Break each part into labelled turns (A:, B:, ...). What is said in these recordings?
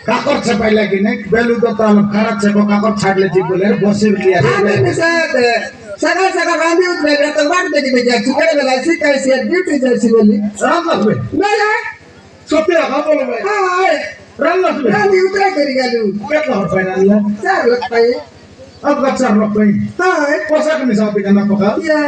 A: কাকর ছাপাই লাগি না বেলু তো তাল খারাপ ছাপো কাকর ছাড়লে ঠিক বলে বসে লিয়া
B: সকাল সকাল রাঁধি উঠলে তো বাট দেখে যাচ্ছি কেটে বেলা শিখাইছি আর ডিউটি যাচ্ছি বলি
A: রাম লাগবে
B: না না
A: সত্যি কথা বলো ভাই
B: হ্যাঁ
A: রাম লাগবে
B: রাঁধি উতরে করে গেল
A: কেটলা হর পাই না লিয়া
B: 4 লাখ পাই
A: अब बच्चा लोग पाई
B: হ্যাঁ
A: पोसा के मिसाल पे करना पका
B: ইয়া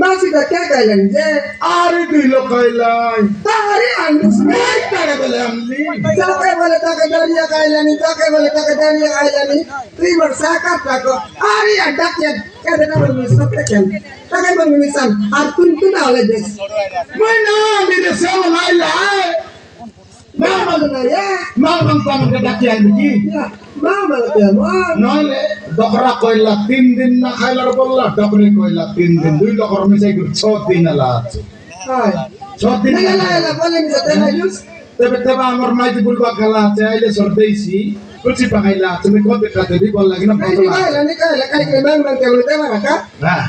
B: মাসিটা কে গাইলেন যে
A: আরে দুই লোক কইলাই
B: তারে আনছ
A: এই টাকা বলে আমলি
B: যাকে বলে তাকে দাঁড়িয়ে গাইলেনি যাকে বলে তাকে দাঁড়িয়ে গাইলেনি তুই বড় সাকার টাকা আরে ডাকে কেন না বলবি সত্যি কেন তাকে বলবি মিশন আর তুই না হলে দেখ
A: मैं ना मेरे से लाइला
B: মামা না এ
A: मां मां के डाकी आई की
B: মামা তে মা
A: নইলে দকরা কইলা 3 দিন না খাইলার বললা ডকরে কইলা 3 দিন দুই লগর মিশাই 6 দিন আলা আছে
B: হাই
A: 6 দিন
B: না না না বলেন যে তাই ইউজ
A: তবে তবে আমার মাইতি বুলবা খেলা আছে আইলে সরদেইছি কুচি পাকাইলা তুমি কত খাতে দি বল লাগি না
B: Ay, Nikala, kay kailangan ng kawin tayo ka.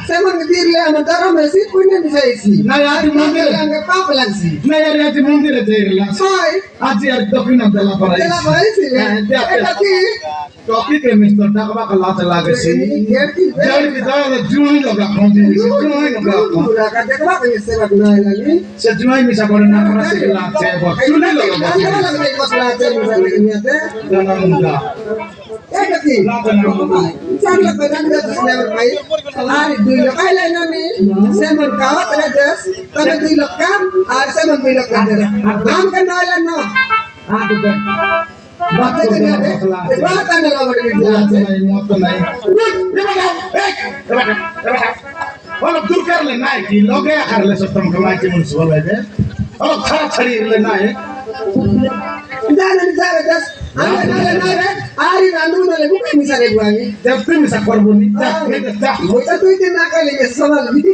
B: Sa mga dirle ang daro mesi punya ni saisi.
A: না আজ মন্দিরে
B: Ang papalansi.
A: না আজ মন্দিরে যাইলা
B: Hoy,
A: আজ আর দক্ষিণা দেলা পড়াই
B: dela paisi. Eta ki.
A: Topic এ মিস্টার টাকা খেলা চলা গেছে
B: Gerti.
A: যাই কি দাও জুই লগা কোনটি জুই লগা
B: Pura ka de ba ni se ba na lagi.
A: সে জুই মিশা করে না করা শিখলা আছে জুই লগা
B: Ang wala ka ko sa atin sa niya te.
A: জানা Munda
B: Eta ki. Sana ka nang da sa level pai. Ari dulo kay la nami. Sa mon ka ta des. Kana dulo ka. Ar sa mon dulo ka des. Am ka na la no.
A: আটো দেখ
B: Bakit ka na de? Bakit ka na la ba ni
A: আছে নাই মত নাই OLA দূর করলে নাই কি লগে করলে সত্যম কমাই কি মুনস বলে দে ওলা খারাপ ছাড়িলে নাই
B: Dala das. Ana na re. Ari randu na le bukan misa le buangi.
A: দেখতে মিশা করব নি যা
B: Moita tu ite na kale ke sonal bidi.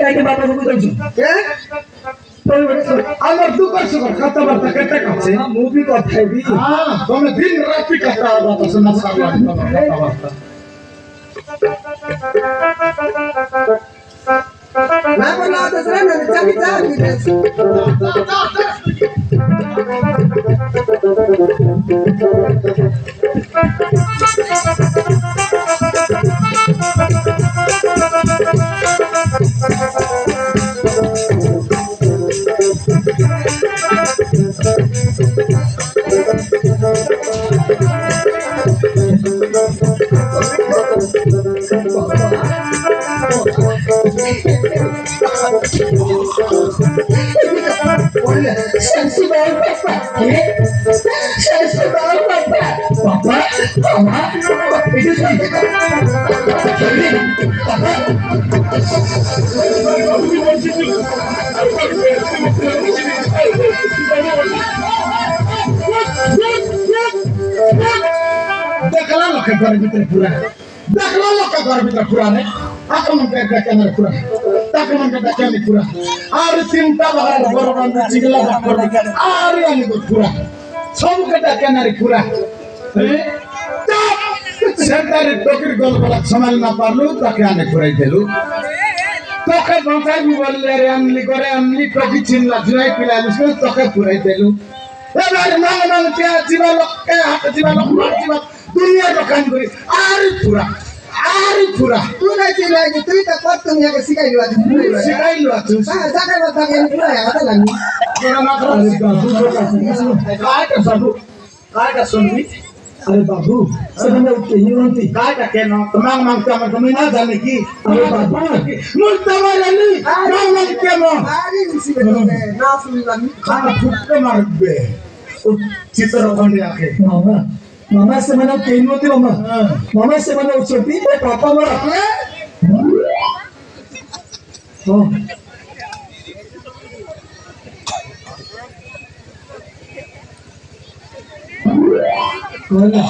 A: কাইতে বাবা বুঝু
B: Ke?
A: আমার দুবার সুগার কথা বার্তা কেটে কাছে মুভি কথাই দি হ্যাঁ তুমি দিন রাতি কথা বার্তা শোনা সারা কথা বার্তা
B: Na ko na ta sra na chami chami des. Sensi baru papa. Sensi baru papa. Papa, mama, itu sensi.
A: দেখলা লোকে ঘরের ভিতরে পুরা দেখলা লোকে ঘরের ভিতরে পুরা রে আক্রমণকে দেখেন পুরা আক্রমণকে দেখেন পুরা আর চিন্তা বাহার বড় বান্ধব চিগলা করবে আর আমি তো পুরা সবকে দেখেন আর পুরা সেন্টারে টকির গল্পটা সমাল না পারলো তাকে আনে ঘুরাই দিল তোকে বাঁচাইবি বললে রে আমলি টকি চিনলা জুয়াই পিলাইলিস তোকে ঘুরাই দিল এবারে নাম কে জীবা লোককে হাতে জীবা লোক জীবা দুনিয়া দোকান করি আর পুরা
B: Tu na chila ki tu ta kwat tu ya ke sikai liwa.
A: শিখাইলো আছে
B: Sa jaga ba ta ke pura ya ta lagi.
A: তোরা না করা কায়টা শুনবি
C: अरे बाबू सदमे उठते ही होती
A: কায়টা কেন তোমার মাংস আমার তুমি না জানে কি
C: अरे बाबू
A: মুস্তাফা আলী মাং কেমন
B: Ari usi be na su lagi.
A: খানা ফুটতে মারবে ও চিত্র ওখানে রাখে
C: मामा मामा से मैंने कहीं होती मामा मामा से मैंने छोटी पापा मरा हाँ कौन है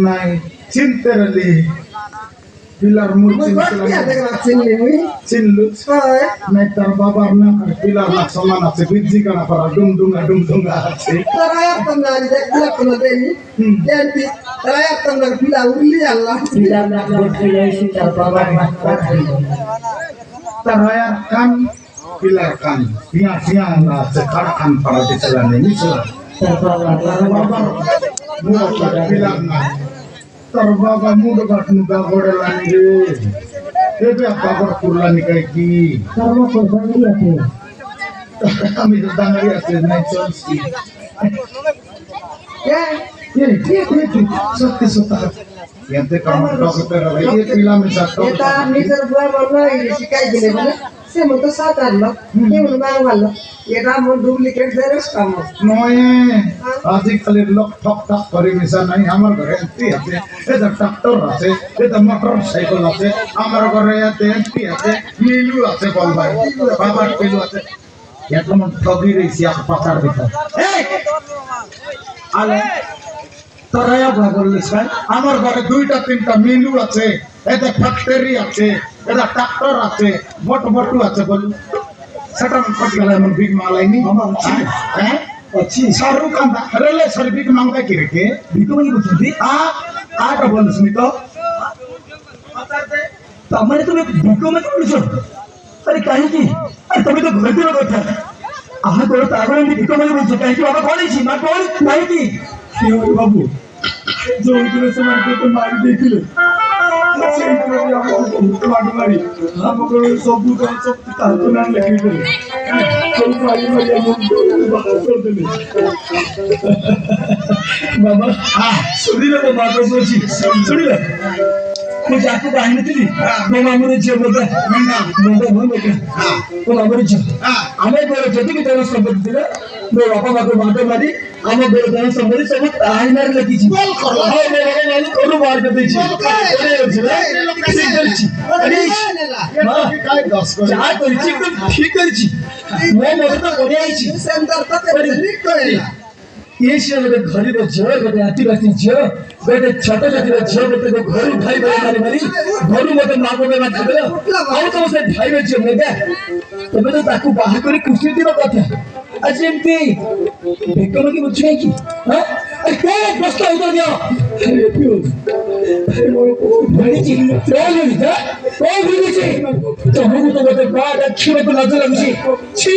A: নাই চিনতে রলি পিলার মূর্তি
B: Buat ya de na chili ni.
A: চিনলু
B: Hoy.
A: নাই তার বাবার নাম আর পিলার না সমান আছে বিজি কানা পারা ডুমডুঙ্গা আছে
B: Tarayap tanggal de kula kuna de ni. Jadi tarayap tanggal bila uli Allah.
C: बिना ना बोल के ऐसी तर बाबा मत कर
A: Tarayar kan pilar kan siang lah sekarang para desa ini salah terbawa muda bilang terbawa muda muda gorelan ini itu apa berkurang kayak gini
C: Karena korban dia tuh.
A: kami sedang lihat naik sonsi
B: Ya,
A: satu satu yang te kamu tahu kita ini film satu
B: kita নিজের বুয়া বললো শিখাই দিলে বলে সে মতো সাত আনলো কেমন বারো ভালো এটা আমার ডুপ্লিকেট জেরক্স কাম
A: নয় আজিকালি লোক ঠক ঠক করে মিশা নাই আমার ঘরে এমপি আছে এটা ট্রাক্টর আছে এটা মোটর সাইকেল আছে আমার ঘরে এতে এমপি আছে মিলু আছে বল ভাই বাবার মিলু আছে এখন ঠগি রয়েছি এক পাতার ভিতর আলে তোরায়া বলিস ভাই আমার ঘরে দুইটা তিনটা মিলু আছে এটা ফ্যাক্টরি আছে এটা ট্রাক্টর আছে মোটু আছে বল সেটা কত গেল এমন বিগ মাল আইনি হ্যাঁ
C: ଅଛି
A: শাহরুখ খান রেলে সরি বিগ মাংটা কি রেখে
C: ଭିକ ମାଗି ବୁଝୁଛନ୍ତି
A: আটা বলিস নি তো
C: ତମେ ତୁମେ ଭିକ ମାଗି ବୁଝୁଛ ଆରେ କାହିଁକି ଆରେ ତମେ ତ ଘରଟିର କଥା ଆମେ କଣ ତାର ଏମିତି ଭିକ ମାଗି ବୁଝୁଛ କାହିଁକି ବାବା କଣ ହେଇଛି ମା କଣ କାହିଁକି ବାବୁ ଯୋଉଥିରେ ସେମାନେ ତୋତେ ମାରି ଦେଇଥିଲେ ସେଇଥିରେ ବି ଆମକୁ ବହୁତ ମାଡ ମାରି ଆମ କଣ ସବୁ କାନ୍ତନା ଲେଖେଇଦେଲେ ସବୁ ମାରି ମାରି ଆମକୁ ବାହାର କରିଦେଲେ ବାବା ଶୁଣିଲେ ମୋ ମା କଥା ଅଛି ଶୁଣିଲେ ମୁଁ ଯାହାକୁ ବାହିନଥିଲି ମୋ ମାମୁଁର ଝିଅ ବୋଧେ ମୁଣ୍ଡା ଭଲ ମୋ ମାମୁଁର ଝିଅ ଆମ ଘରେ ଯେତିକି ଜନ ସମ୍ପତ୍ତି ଥିଲା ମୋ ବାପା ମାକୁ ମାଡ ମାରି ଆମ ଘର ଜନ ସମ୍ପତ୍ତି ସବୁ ତାହିନାରେ ଲେଖିଛି ମୋ ବାପା ମାକୁ ଘରୁ ବାହାର କରିଦେଇଛି ଯାହା କରିଛି ଏକଦମ ଠିକ କରିଛି ମୋ ମତ ତ ବଢିଆ ହେଇଛି
B: সেন্টার তো ঠিক করে
C: ये से गोटे गरीब झील गोटे आदिवासी झील गोटे छोट जातिर झील गोटे घर भाई भाई मारी मारी घर मत माँ को मार ଆଉ ତମ ସେ ଭାଇ ଝିଅ ନେବେ ତମେ ତ ତାକୁ ବାହା କରି ଖୁସି ଦିନ କଥା ଆଜି ଏମିତି ବେକ ମାଗି ବୁଝୁ ନାହିଁ କି ଆରେ କୋଉ ପ୍ରଶ୍ନ ଉତ୍ତର ଦିଅ ଭଣିଛି କୋଉ ଭଣିଛି ତମକୁ ତ ଗୋଟେ ବାହା ଦେଖିବାକୁ ଲାଜ ଲାଗୁଛି ଛି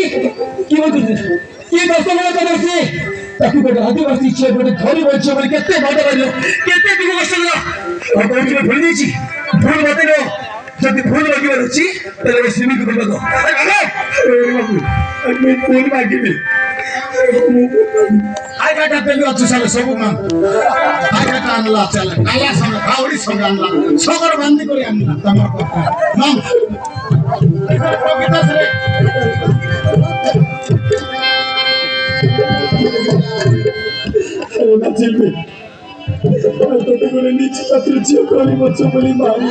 C: କି ବୁଝୁଛି କି ଦଶ ବଳ ତମର ତାକୁ ଗୋଟେ ଆଦିବାସୀ ଝିଅ ଗୋଟେ ଗରିବ ଝିଅ ବୋଲି କେତେ ମାଡ ମାରିଲ କେତେ ଦୁଃଖ କଷ୍ଟ କଲ ଆଉ କଣ ଝିଅ ଭୁଲି ଦେଇଛି ଭୁଲ ମତେ ନିଅ ଯଦି ଭୁଲ ମାଗିବାର ଅଛି ତାହେଲେ ସେମିତି କରିବ ଭୁଲ ମାଗିବି
A: আই কাটা পেলি আছে সালে সবু মান আই কাটা আনলা চলে কালা সঙ্গে কাউড়ি সঙ্গে আনলা সগর বান্দি করে আনলা তোমার কথা নাম কবিতা রে
C: না চিলবে তোকে করে নিচে ছাত্র ঝিও করি বছর বলি মারি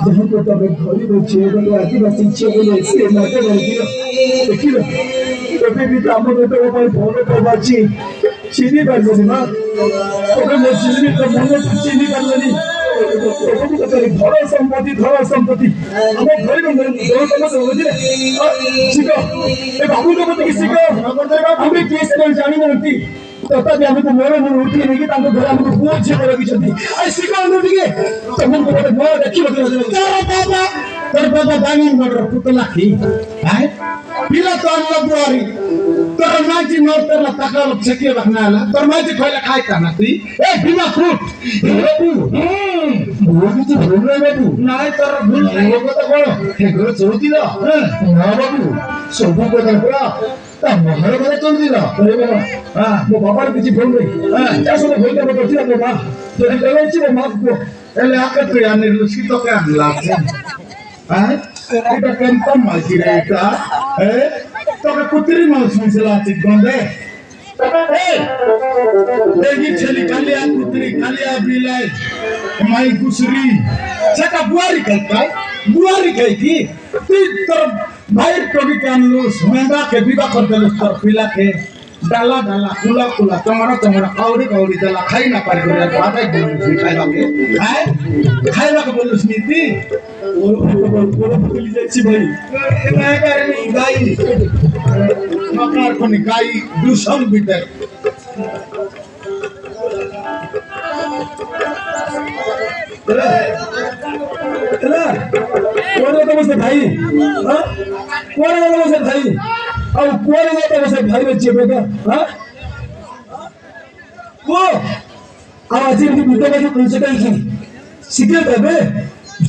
C: जहाँ तब गरीब झील बोले आदिवासी झील बोले से मजा देखिल तबे भी आम गोटे भल पावा चिन्ह पारे ना मो चिन्ह तो मन चिन्ह पारे धर संपत्ति आम गरीब शिख बाबू को मत शिख आम केस जानी ना तथापि आमको मोर मन उठी नहीं घर आमको पुओ झील रखी शिखाऊ टे तुमको गोटे मोर देखिए
A: তোর বাবা দামি মডর পুতলা কি হ্যাঁ পিলা তো আনলা বুয়ারি তোর মাঝি নর তোর টাকা লোক ছেকে বানালা তোর মাঝি কইলা খাই কানা তুই এ বিমা ফুট বাবু ভুল কিছু ভুল নাই বাবু নাই তোর ভুল নাই কথা বড় হে ঘর চলতি না না বাবু সবু কথা পুরা তা মহার কথা চলতি না আরে বাবা হ্যাঁ মো বাবার কিছু ভুল নাই হ্যাঁ আসলে ভুলটা করছি না বাবা যদি গলাইছি মো মা এলে আকে তুই আনিলু শীতকে আনলাছে হ্যাঁ এটা কেমন মাঝি রে এটা তোকে কুতিরি মাছ শুনছিল আছে গন্ধে দেখি ছেলে কালিয়া কুতিরি কালিয়া বিলাই মাই গুসরি সেটা বুয়ারি খাই কি তুই তোর ভাইয়ের কবিকে আনলুস মেন্দাকে বিবাহ করতে তোর পিলাকে ডালা ডালা কুলা কুলা তোমারা কাউরি কাউরি ডালা খাই না পারি করে বাবাই বলুস খাইবাকে বলুস নীতি
C: ভুলে যাচ্ছি ভাই
A: এবার গাই আপনার কোন গাই দূষণ বিতে
C: কোন বসে ভাই কোন বসে ভাই আর কোন বসে ভাই বলছে বেটা হ্যাঁ ও আজ এমনি বুঝতে পারছি প্রিন্সিপাল কি শিখে দেবে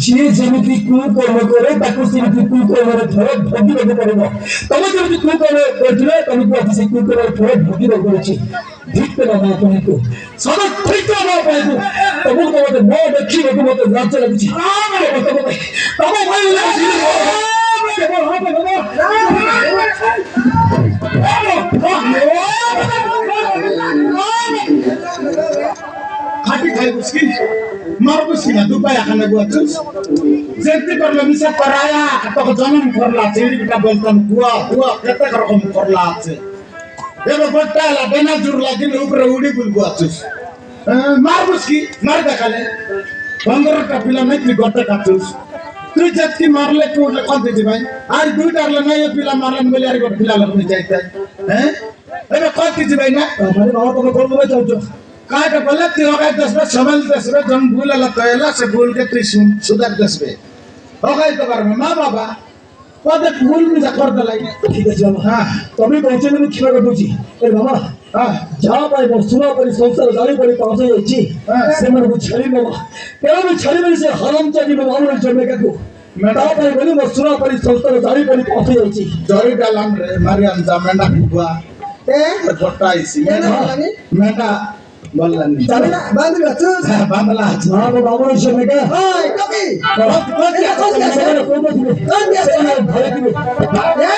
C: যে যেମିତି কুকর্ম করে তাকে সেମିତି কুকর্মের ফল ভোগিବାକୁ ପଡିବ ତମେ ଯେମିତି କୁକର୍ମ କରିଥିଲେ ତମକୁ ଆଜି ସେ କୁକର୍ମର ଫଳ ଭୋଗିବାକୁ ପଡୁଛି ଠିକ ନା ତମକୁ ସଦା ଠିକ ନା ପାଇବୁ ତମକୁ ମତେ ନ ଦେଖିବାକୁ ମତେ ଲାଜ ଲାଗୁଛି ତମ ଭାଇ
A: খাটি খাই বুঝকি মার বুঝকি না দুপাই এখানে বুয়াচ্ছিস যেতে করলে মিশা করায়া তোকে জনম করলা চেরিটা বলতাম গুয়া গুয়া কেতে রকম করলা আছে এবার বলতে এলা বেনা জোর লাগিলে উপরে উড়ি গুল বুয়াচ্ছিস মার বুঝকি মার দেখালে 15টা পিলা নাই তুই গটে কাটছিস তুই যেতকি মারলে তুই উঠলে কন দিদি ভাই আর দুইটারলে নাই পিলা মারলেন বলে আর গটে পিলা লাগনি যাইতে হ্যাঁ এবার কন দিদি ভাই না
C: মানে বাবা তুমি কোন ভাবে চাইছো
A: काहे बोले तू होगा 10 में समझ 10 में जन भूल ला कहला से भूल के तू सुधर 10 में होगा तो बार में मां बाबा पदे भूल में कर दलाई
C: ঠিক আছে বাবা হ্যাঁ তুমি বলছো আমি কি করে বুঝি এ বাবা
A: हां
C: যা পাইব সুনা পরি সংসার জানি পরি পাওয়া যাচ্ছে সেମାନଙ୍କୁ ଛାଡ଼ି ବାବା কেন ଛାଡ଼ି বলি সে হারাম চাকি বাবা আমার জন্য কাকু তা পাই বলি মো সুনা পরি সংসার জানি পরি পাওয়া যাচ্ছে
A: जरी डालम रे मारियम जामेंडा हुआ
B: এ
A: छोटा इसी
B: জানি
A: मेंडा बोलनी
B: জানি না বান্ধি রাখছস
A: बांधला
C: না বাবা আমার জন্য কা
B: ওই টকি
C: কোন দিবে ভয় দিবে
B: এ